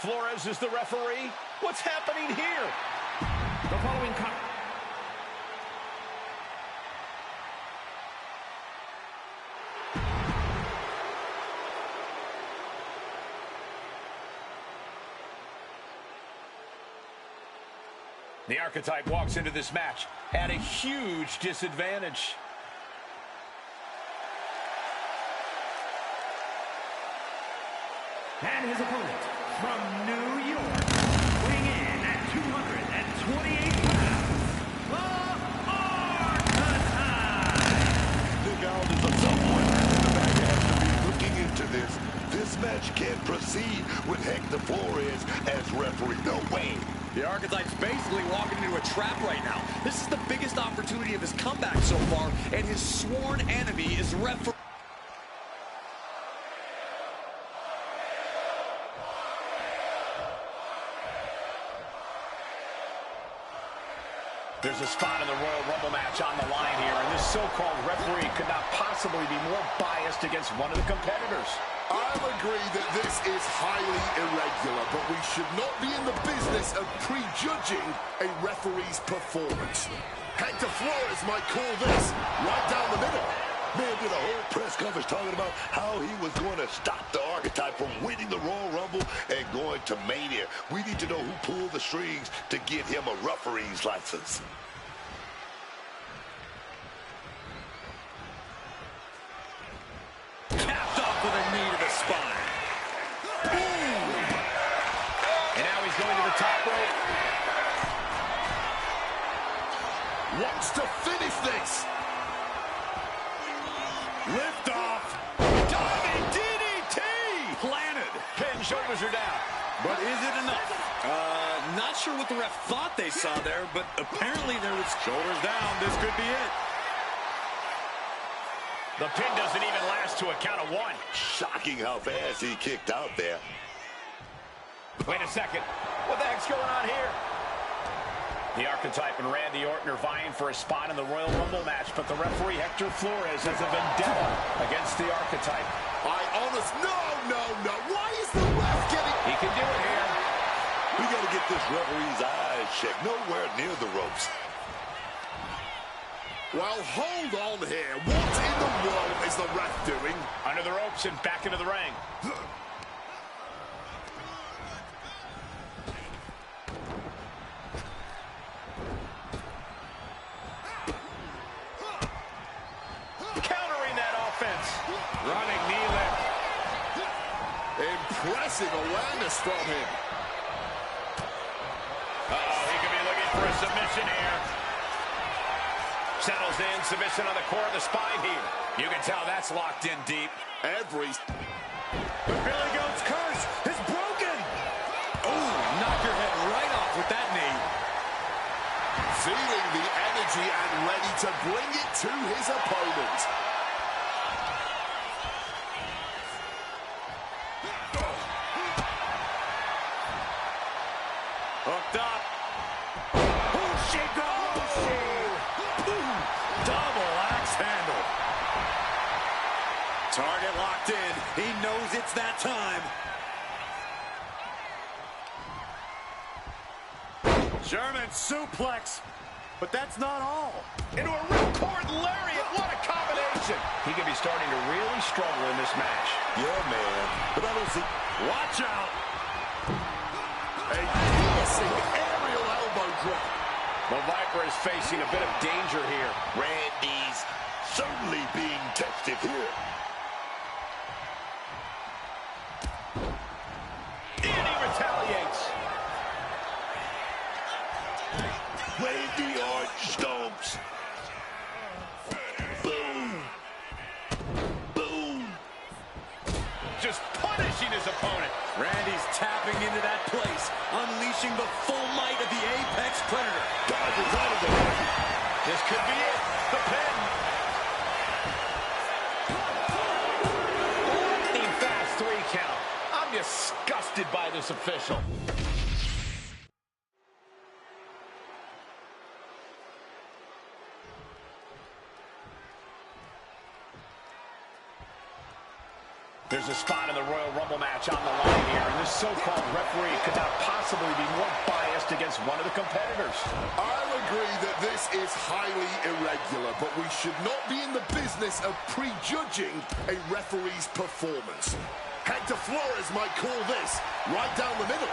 Flores is the referee. What's happening here? The following The Archetype walks into this match at a huge disadvantage. and his opponent from New York, weighing in at 228 pounds, the Archetype. Look out, there's someone in the back has to be looking into this. This match can't proceed with Hector Flores as referee. No way. The Archetype's basically walking into a trap right now. This is the biggest opportunity of his comeback so far, and his sworn enemy is referee. There's a spot in the Royal Rumble match on the line here, and this so-called referee could not possibly be more biased against one of the competitors. I'll agree that this is highly irregular, but we should not be in the business of prejudging a referee's performance. Hector Flores might call this right down the middle. Man did a whole press conference talking about how he was going to stop the Archetype from winning the Royal Rumble and going to Mania. We need to know who pulled the strings to get him a referee's license. Capped off with a knee to the spine. Boom! And now he's going to the top rope. Wants to finish this. Lift off. Diving DDT. Planted. Pin, shoulders are down. But is it enough? Not sure what the ref thought they saw there, but apparently there was shoulders down. This could be it. The pin doesn't even last to a count of one. Shocking how fast he kicked out there. Wait a second. What the heck's going on here? The Archetype and Randy Orton are vying for a spot in the Royal Rumble match, but the referee, Hector Flores, has a vendetta against the Archetype. No. Why is the ref getting... He can do it here. We got to get this referee's eyes checked. Nowhere near the ropes. Well, hold on here. What in the world is the ref doing? Under the ropes and back into the ring. Countering that offense. Running knee lift. Impressive awareness from him. Uh-oh, he could be looking for a submission here. Settles in, submission on the core of the spine here. You can tell that's locked in deep. The Billy Goat's curse is broken. Oh, knock your head right off with that knee. Feeling the energy and ready to bring it to his opponent. Hooked up. Boom. Double axe handle. Target locked in. He knows it's that time. German suplex. But that's not all. Into a ripcord lariat. What a combination. He could be starting to really struggle in this match. Yeah, man. But I don't see... Watch out. A piercing aerial elbow drop. The Viper is facing a bit of danger here. Randy's certainly being tested here. And he retaliates. Randy Orton stomps. Boom. Boom. Just punishing his opponent. Randy's tapping into that place, unleashing the full might of the Apex Predator. Dodges out of the way. This could be it. The pin. Lightning fast 3 count. I'm disgusted by this official. There's a spot in the Royal Rumble match on the line here, and this so-called referee could not possibly be more biased against one of the competitors. I'll agree that this is highly irregular, but we should not be in the business of prejudging a referee's performance. Hector Flores might call this right down the middle.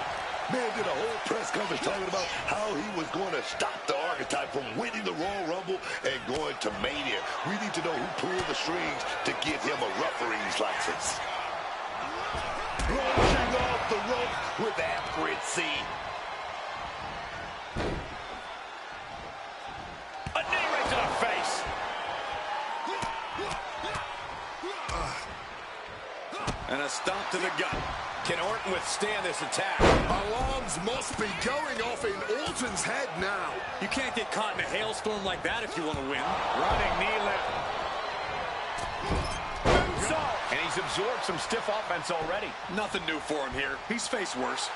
Man did a whole press conference talking about how he was going to stop the Archetype from winning the Royal Rumble and going to Mania. We need to know who pulled the strings to give him a referee's license. Launching off the rope with accuracy. A knee right to the face. And a stomp to the gut. Can Orton withstand this attack? Alarms must be going off in Orton's head now. You can't get caught in a hailstorm like that if you want to win. Running knee lift. And he's absorbed some stiff offense already. Nothing new for him here. He's faced worse.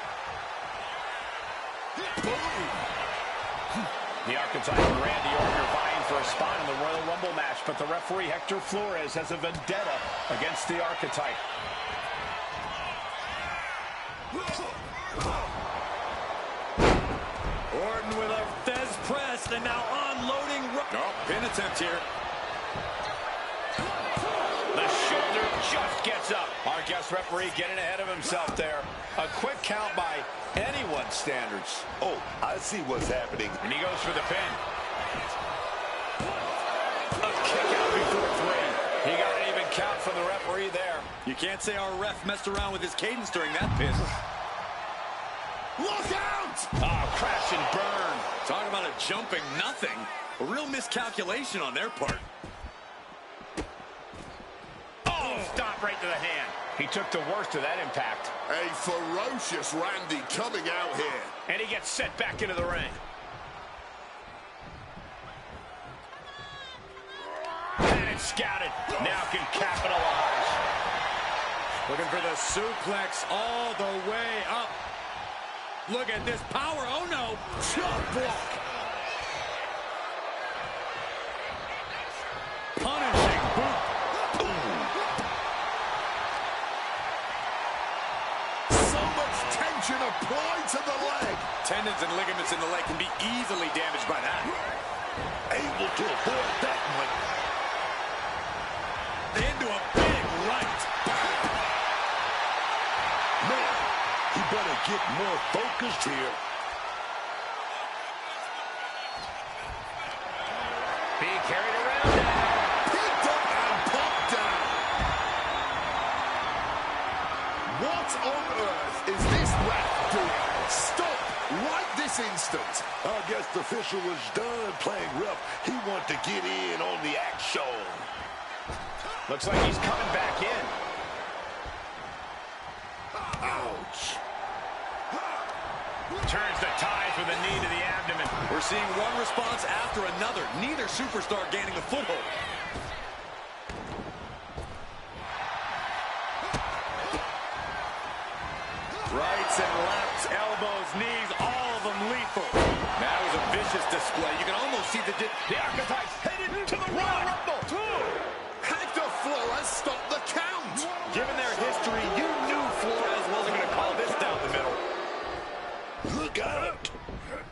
The Archetype and Randy Orton are vying for a spot in the Royal Rumble match, but the referee Hector Flores has a vendetta against the Archetype. Orton with a Fez press and now unloading. Pin attempt here. The shoulder just gets up. Our guest referee getting ahead of himself there. A quick count by anyone's standards. Oh, I see what's happening. And he goes for the pin. A kick out before three. He got an even count from the referee there. You can't say our ref messed around with his cadence during that pin. Look out! Oh, crash and burn. Talking about a jumping nothing. A real miscalculation on their part. Oh, stop right to the hand. He took the worst of that impact. A ferocious Randy coming out here. And he gets sent back into the ring. And it's scouted. Now can capitalize. Looking for the suplex all the way up. Look at this power. Oh, no. Chop block. Punishing boot. So much tension applied to the leg. Tendons and ligaments in the leg can be easily damaged by that. Able to avoid that one. Into a big right. Man, he better get more focused here. Being carried around. Picked up and popped down. What on earth is this ref doing? Stop right this instant. I guess the official was done playing rough. He wanted to get in on the action. Looks like he's coming back in. Ouch. Turns the ties with a knee to the abdomen. We're seeing one response after another. Neither superstar gaining a foothold. Rights and lefts, elbows, knees, all of them lethal. That was a vicious display. You can almost see the Archetype's headed to the Royal Rumble. Hector Flores stopped the count. Given their history, you knew Flores wasn't going to call this down the middle. Look out.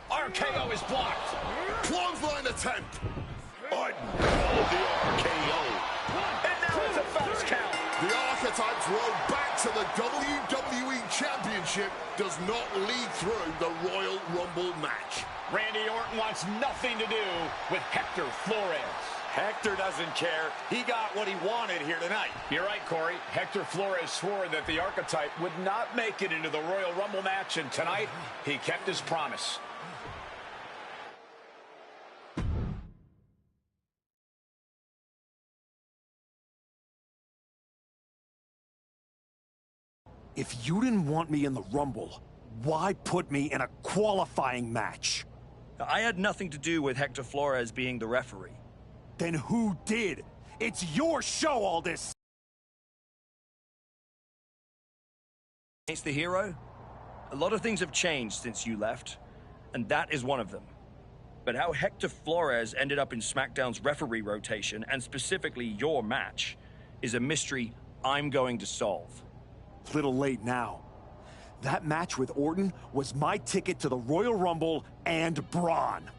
RKO is blocked. Clothesline attempt. Orton called the RKO. And now it's a fast count. The Archetype's road back to the WWE Championship does not lead through the Royal Rumble match. Randy Orton wants nothing to do with Hector Flores. Hector doesn't care. He got what he wanted here tonight. You're right, Corey. Hector Flores swore that the Archetype would not make it into the Royal Rumble match, and tonight he kept his promise. If you didn't want me in the Rumble, why put me in a qualifying match? I had nothing to do with Hector Flores being the referee. Then who did? It's your show, all this. Against the hero? A lot of things have changed since you left, and that is one of them. But how Hector Flores ended up in SmackDown's referee rotation, and specifically your match, is a mystery I'm going to solve. Little late now. That match with Orton was my ticket to the Royal Rumble and Braun.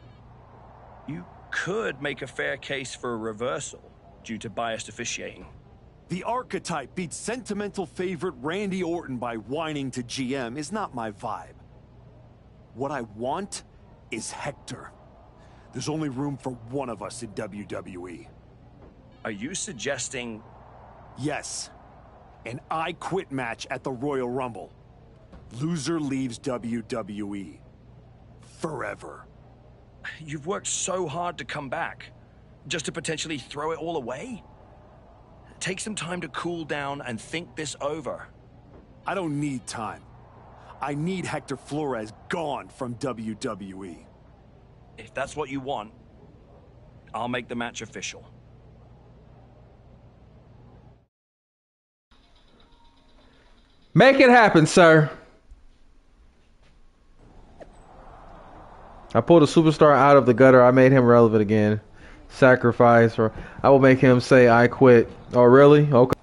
You could make a fair case for a reversal due to biased officiating. The archetype beats sentimental favorite Randy Orton by whining to GM is not my vibe. What I want is Hector. There's only room for one of us in WWE. Are you suggesting... Yes. An I Quit match at the Royal Rumble. Loser leaves WWE. Forever. You've worked so hard to come back, just to potentially throw it all away? Take some time to cool down and think this over. I don't need time. I need Hector Flores gone from WWE. If that's what you want, I'll make the match official. Make it happen, sir. I pulled a superstar out of the gutter. I made him relevant again. Sacrifice, or I will make him say, I quit. Oh, really? Okay.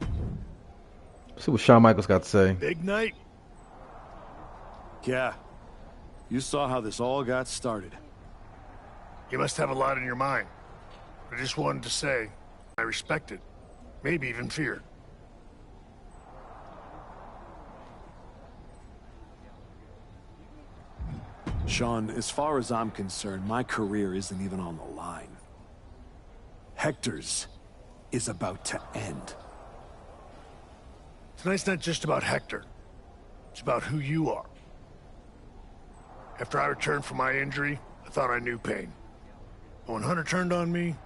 Let's see what Shawn Michaels got to say. Big night. Yeah. You saw how this all got started. You must have a lot in your mind. I just wanted to say, I respect it. Maybe even fear. Shawn, as far as I'm concerned, my career isn't even on the line. Hector's is about to end. Tonight's not just about Hector. It's about who you are. After I returned from my injury, I thought I knew pain. But when Hunter turned on me,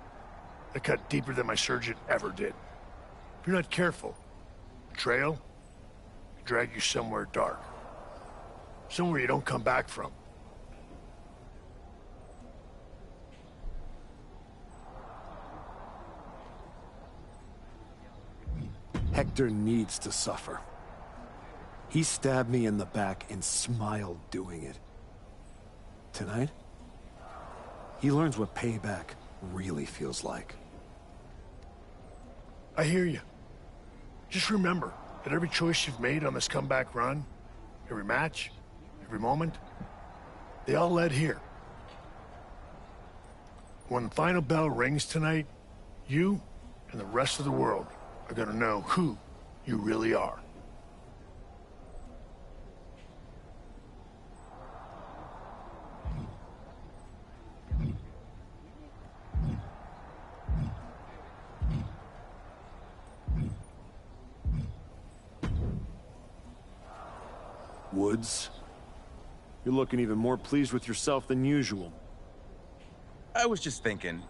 it cut deeper than my surgeon ever did. If you're not careful, betrayal can drag you somewhere dark. Somewhere you don't come back from. Hector needs to suffer. He stabbed me in the back and smiled doing it. Tonight, he learns what payback really feels like. I hear you. Just remember that every choice you've made on this comeback run, every match, every moment, they all led here. When the final bell rings tonight, you and the rest of the world are gonna know who you really are. Woods, you're looking even more pleased with yourself than usual. I was just thinking,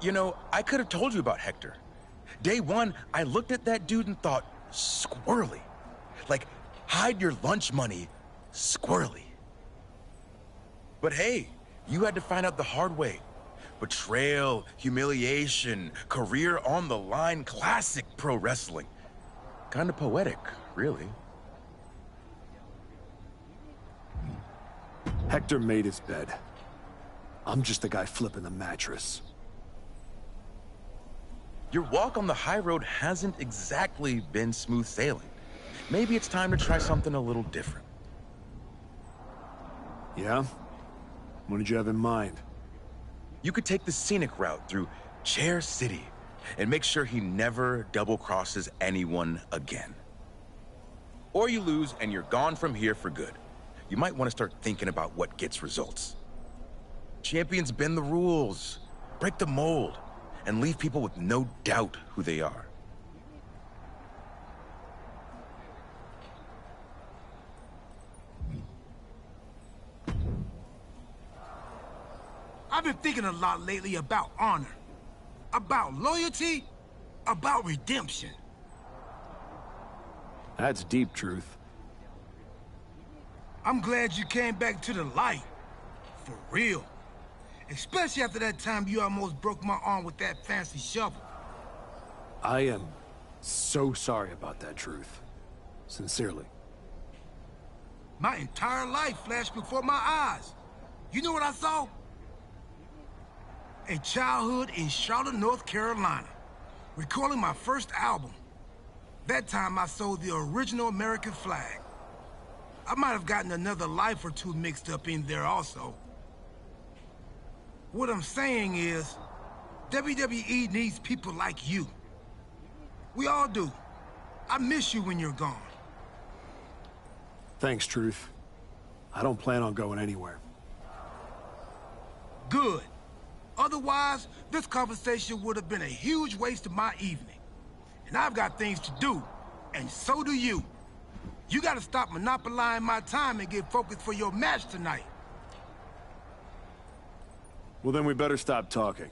you know, I could have told you about Hector. Day one, I looked at that dude and thought, squirrely. Like, hide your lunch money, squirrely. But hey, you had to find out the hard way. Betrayal, humiliation, career on the line, classic pro wrestling. Kind of poetic, really. Hector made his bed. I'm just the guy flipping the mattress. Your walk on the high road hasn't exactly been smooth sailing. Maybe it's time to try something a little different. Yeah? What did you have in mind? You could take the scenic route through Chair City and make sure he never double-crosses anyone again. Or you lose and you're gone from here for good. You might want to start thinking about what gets results. Champions bend the rules, break the mold, and leave people with no doubt who they are. I've been thinking a lot lately about honor, about loyalty, about redemption. That's deep, Truth. I'm glad you came back to the light. For real. Especially after that time you almost broke my arm with that fancy shovel. I am so sorry about that, Truth. Sincerely. My entire life flashed before my eyes. You know what I saw? A childhood in Charlotte, North Carolina. Recording my first album. That time I sold the original American flag. I might have gotten another life or two mixed up in there also. What I'm saying is, WWE needs people like you. We all do. I miss you when you're gone. Thanks, Truth. I don't plan on going anywhere. Good. Otherwise, this conversation would have been a huge waste of my evening. And I've got things to do, and so do you. You gotta stop monopolizing my time and get focused for your match tonight. Well, then we better stop talking.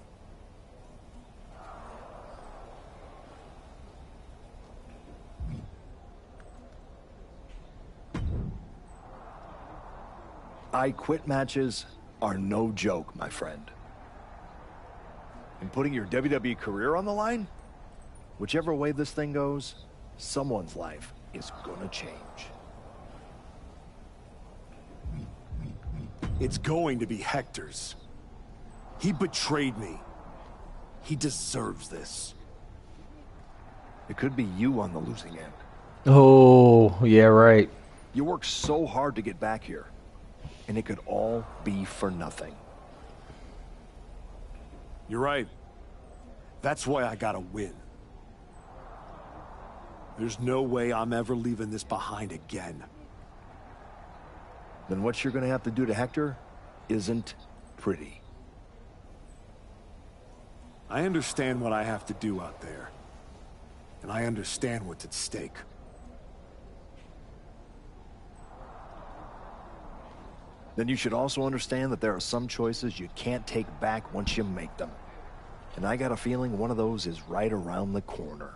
I quit matches are no joke, my friend. And putting your WWE career on the line? Whichever way this thing goes, someone's life is gonna change. It's going to be Hector's. He betrayed me. He deserves this. It could be you on the losing end. Oh, yeah, right. You worked so hard to get back here, and it could all be for nothing. You're right. That's why I gotta win. There's no way I'm ever leaving this behind again. Then what you're gonna have to do to Hector isn't pretty. I understand what I have to do out there. And I understand what's at stake. Then you should also understand that there are some choices you can't take back once you make them. And I got a feeling one of those is right around the corner.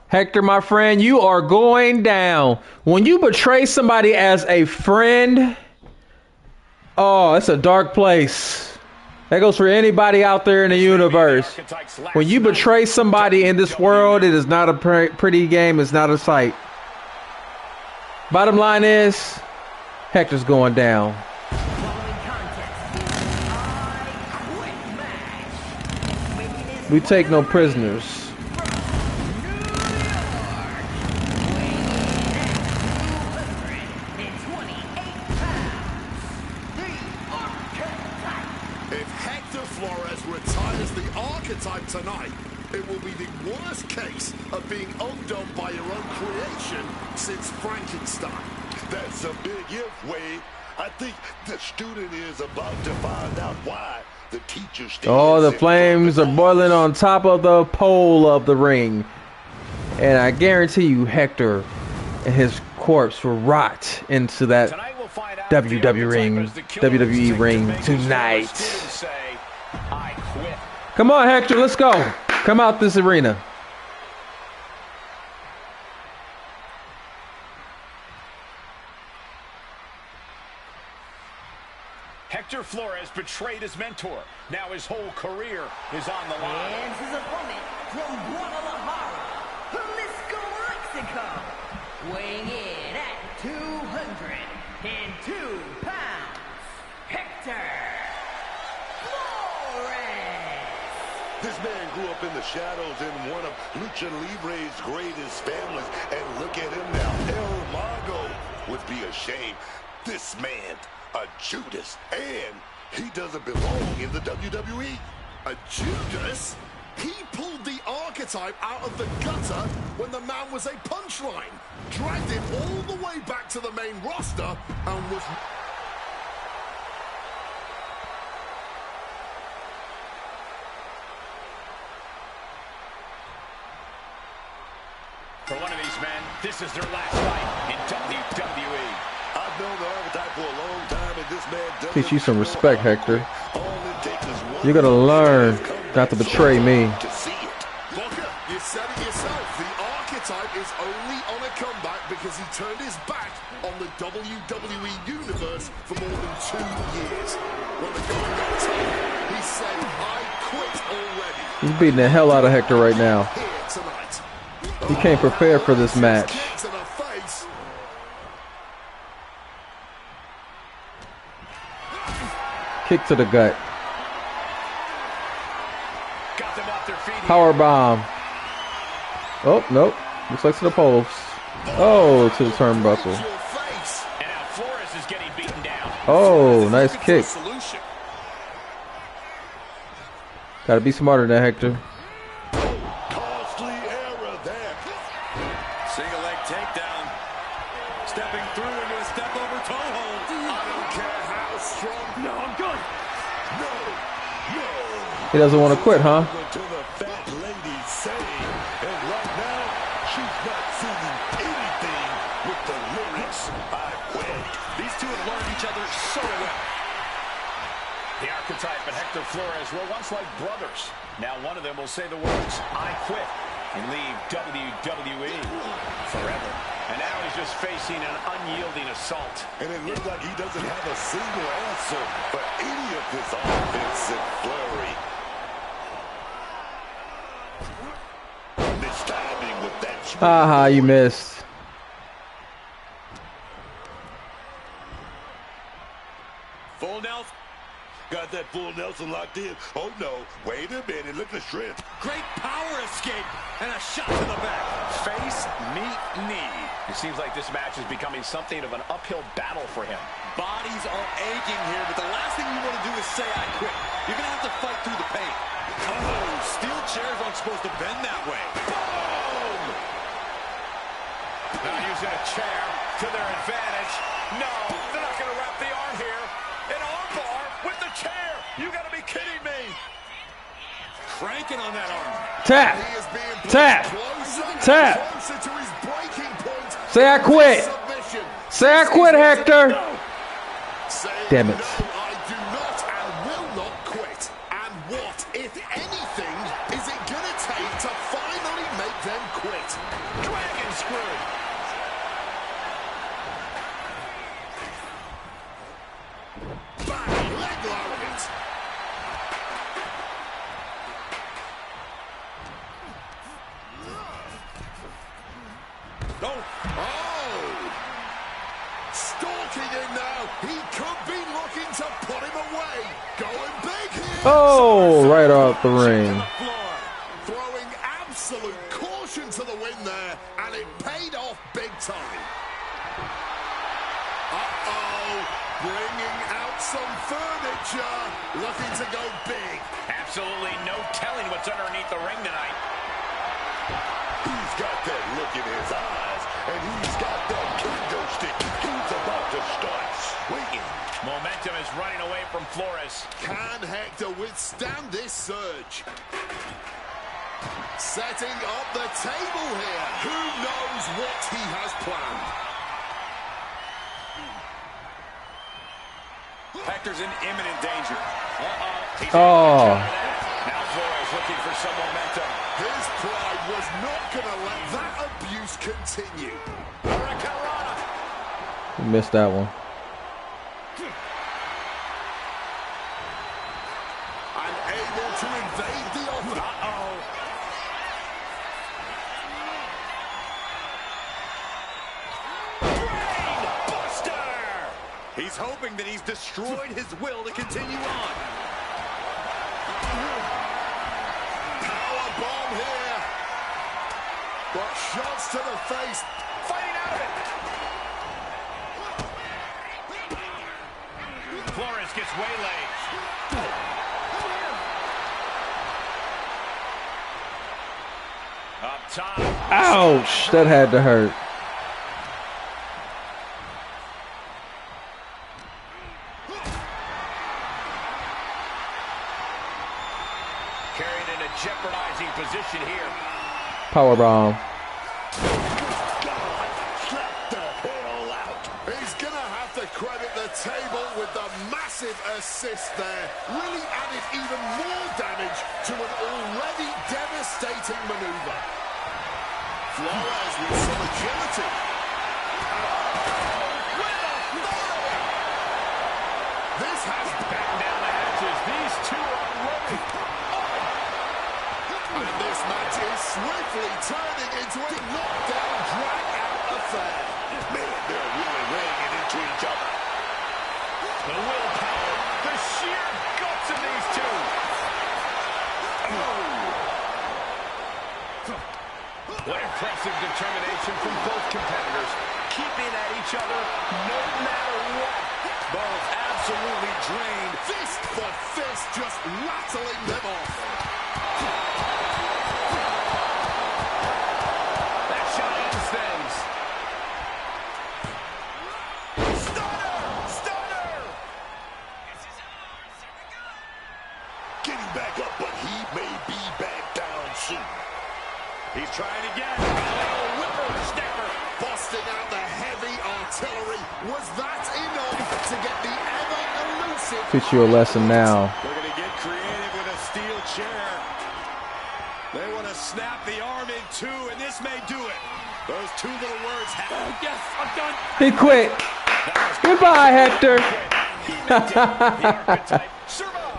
Hector, my friend, you are going down. When you betray somebody as a friend, oh, it's a dark place. That goes for anybody out there in the universe. When you betray somebody in this world, it is not a pretty game. It's not a sight. Bottom line is, Hector's going down. We take no prisoners. Tonight, it will be the worst case of being undone by your own creation since Frankenstein. That's a big if, Wade. I think the student is about to find out why the teacher stands. Oh, the flames are boiling on top of the pole of the ring. And I guarantee you Hector and his corpse will rot into that WWE ring tonight. Come on, Hector, let's go. Come out this arena. Hector Flores betrayed his mentor. Now his whole career is on the line. And his opponent from Guadalajara, Jalisco, Mexico, weighing in at 202 pounds, Hector. This man grew up in the shadows in one of Lucha Libre's greatest families. And look at him now. El Mago would be ashamed. This man, a Judas, and he doesn't belong in the WWE. A Judas? He pulled the archetype out of the gutter when the man was a punchline, dragged him all the way back to the main roster, and was... For one of these men, this is their last fight in WWE. I've known the archetype for a long time, and this man doesn't... Teach you some respect, Hector. You're gonna learn not to betray me. Booker, you said it yourself. The archetype is only on a comeback because he turned his back on the WWE Universe for more than 2 years. When the going got tough, he said, I quit already. He's beating the hell out of Hector right now. Here tonight. He came prepared for this match. Kick to the gut. Power bomb. Oh, nope. Looks like to the post. Oh, to the turnbuckle. Oh, nice kick. Gotta be smarter than Hector. Costly error there. Single leg takedown. Stepping through into a step over toe hold. I don't care how strong. No, I'm good. He doesn't want to quit, huh? To the fat lady saying, and right now, she's not singing anything with the lyrics, I quit. These two have learned each other so well. The archetype and Hector Flores were once like brothers. Now one of them will say the words, I quit, and leave WWE forever. And now he's just facing an unyielding assault. And it looks like he doesn't have a single answer for any of this offensive flurry. Mistiming with that. Haha, you missed. Full Nelson. Got that full Nelson locked in. Oh no, wait a minute, look at the shrimp. Great power escape and a shot to the back. Face, meet, knee. It seems like this match is becoming something of an uphill battle for him. Bodies are aching here, but the last thing you want to do is say I quit. You're going to have to fight through the pain. Oh, steel chairs aren't supposed to bend that way. Boom! Now using a chair to their advantage. No, they're not going to wrap the arm here. An arm bar with the chair. You got to be kidding me. Cranking on that arm. Tap. Tap. Tap. Say I quit. Say I quit, Hector. Damn it. I do not and will not quit. And what, if anything, is it going to take to finally make them quit? Dragon screw. Bang, leg lock it. Oh! Stalking him now. He could be looking to put him away. Going big here. Oh, right off the ring. Throwing absolute caution to the wind there, and it paid off big time. Uh-oh. Bringing out some furniture. Looking to go big. Absolutely no telling what's underneath the ring tonight. He's got that look in his eyes, and he's got that kendo stick. He's about to start swinging. Momentum is running away from Flores. Can Hector withstand this surge? Setting up the table here. Who knows what he has planned? Hector's in imminent danger. Oh. Now Flores looking for some momentum. His pride was not going to let that abuse continue. You missed that one. And able to invade the offer. Uh-oh. He's hoping that he's destroyed his will to continue on. Power bomb here. But shots to the face. Fighting out of it. Flores gets waylaid. Up top. Ouch, that had to hurt. Carried in a jeopardizing position here. Powerbomb. He's going to have to credit the table with the massive assist there. Really added even more damage to an already devastating maneuver. Flores with some agility. This has batten down the hatches. These two are ready. And this match is swiftly turning into into a knockdown, drag-out affair. Man, they're really weighing it into each other. The willpower, the sheer guts of these two. What impressive determination from both competitors, keeping at each other no matter what. Both absolutely drained. Fist for fist, just rattling them off. That shot ends things. Stunner! Getting back up, but he may be back down soon. He's trying again. Oh, whippersnapper, busting out the heavy artillery. Was that enough to get the ever-elusive... Teach you a lesson now. They're going to get creative with a steel chair. They want to snap the arm in two, and this may do it. Those two little words have... yes, I'm done. He quit. Goodbye, Hector.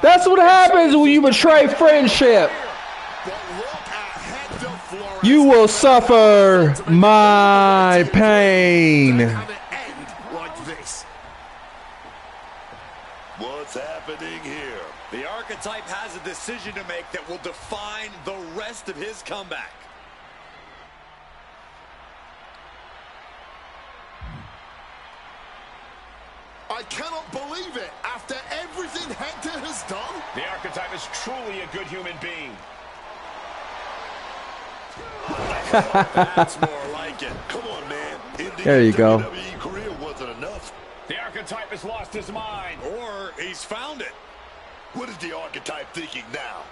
That's what happens when you betray friendship. You will suffer my pain. What's happening here? The archetype has a decision to make that will define the rest of his comeback. I cannot believe it. After everything Hector has done, The archetype is truly a good human being. That's more like it. Come on, man. There you go. WWE career wasn't enough. The archetype has lost his mind. Or he's found it. What is the archetype thinking now?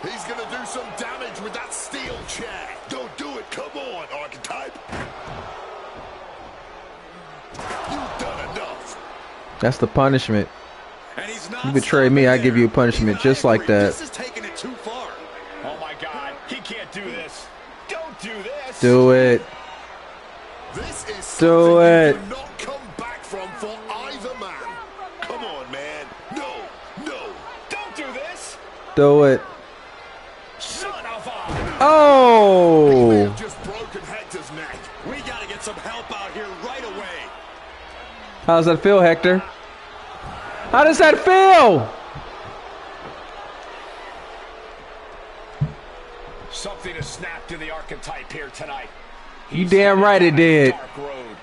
he's going to do some damage with that steel chair. Don't do it. Come on, archetype. You've done enough. That's the punishment. And he's not You betray me, I give you a punishment just like that. This is taking it too far. Oh my God, he can't do this. Don't do this. Do it. This is Do it. you do not come back from for either man. Come on, man. No, no. Don't do this. Do it. Son of a... Oh. Just broken Hector's neck. We got to get some help out here right away. How does that feel, Hector? How does that feel? Something has snapped in the archetype here tonight. You damn right it did. Dark road.